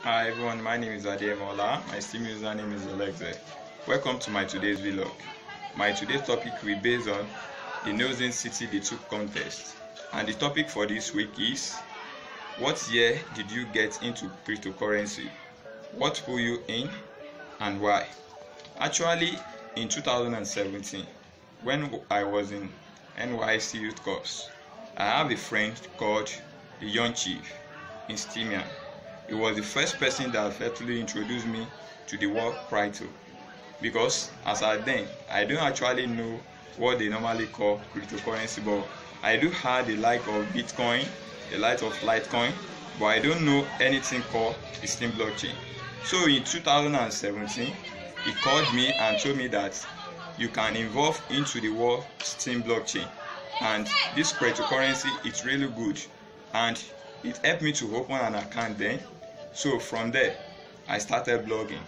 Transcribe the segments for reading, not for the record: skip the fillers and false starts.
Hi everyone, my name is Ademola. My Steam username is Alexa. Welcome to my today's vlog. My today's topic will be based on the Nosing City DTube contest. And the topic for this week is: what year did you get into cryptocurrency? What pulled you in and why? Actually, in 2017, when I was in NYC Youth Corps, I have a friend called the Young Chief in Steamian. He was the first person that effectively introduced me to the word crypto, because as at then I don't actually know what they normally call cryptocurrency, but I do have the like of Bitcoin, the like of Litecoin, but I don't know anything called the Steam blockchain. So in 2017, he called me and told me that you can involve into the world Steam blockchain, and this cryptocurrency is really good, and it helped me to open an account then. So from there, I started blogging.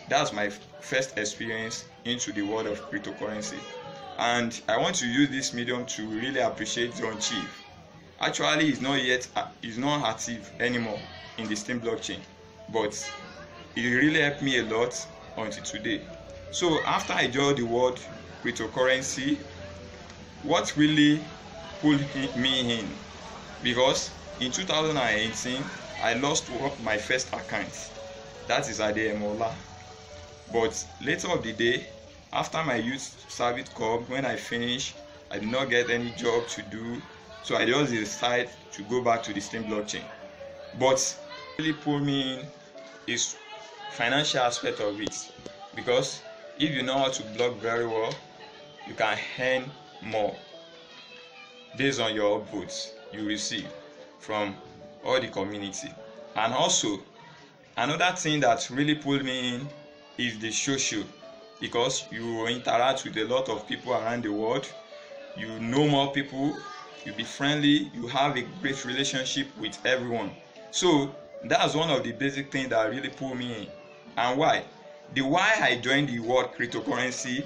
That's my first experience into the world of cryptocurrency. And I want to use this medium to really appreciate John Chief. Actually, he's not active anymore in the Steam blockchain, but it really helped me a lot until today. So after I joined the world cryptocurrency, what really pulled me in? Because in 2018, I lost my first account, that is Ademola. But later of the day, after my youth service corps, when I finished, I did not get any job to do, so I just decided to go back to the Steam blockchain. But really pulled me in is financial aspect of it, because if you know how to blog very well, you can earn more based on your outputs you receive from all the community. And also, another thing that really pulled me in is the social, because you interact with a lot of people around the world, you know more people, you be friendly, you have a great relationship with everyone. So that's one of the basic things that really pulled me in. And why I joined the world cryptocurrency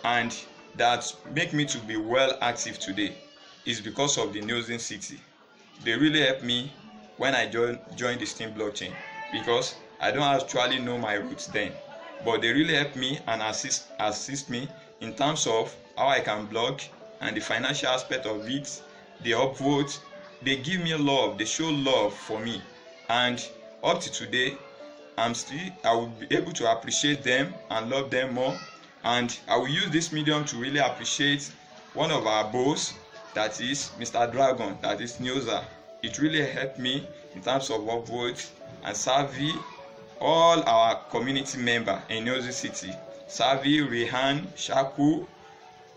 and that make me to be well active today is because of the Nosing City. They really helped me when I joined the Steam blockchain, because I don't actually know my roots then, but they really helped me and assist me in terms of how I can blog and the financial aspect of it. They upvote, they give me love, they show love for me, and up to today I will be able to appreciate them and love them more. And I will use this medium to really appreciate one of our boss, that is Mr. Dragon, that is Nyoza. It really helped me in terms of upvote and Savvy, all our community members in Nosing City, Savvy, Rehan, Shaku,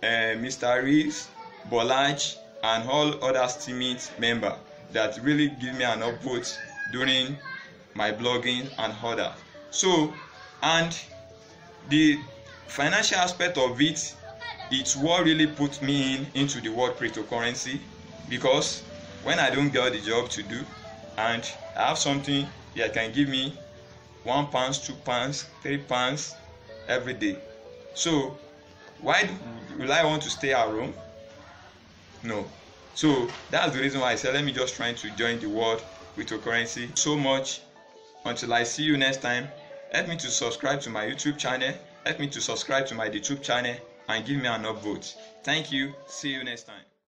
Mr. Reese, Bolaj, and all other Steamit members that really give me an upvote during my blogging and other. So, and the financial aspect of it, it's what really put me into the world cryptocurrency, because when I don't get the job to do and I have something that can give me £1, £2, £3 every day, so why will I want to stay at home? No. So that's the reason why I said let me just try to join the world cryptocurrency. So much. Until I see you next time, help me to subscribe to my YouTube channel, help me to subscribe to my DTube channel, and give me an upvote. Thank you. See you next time.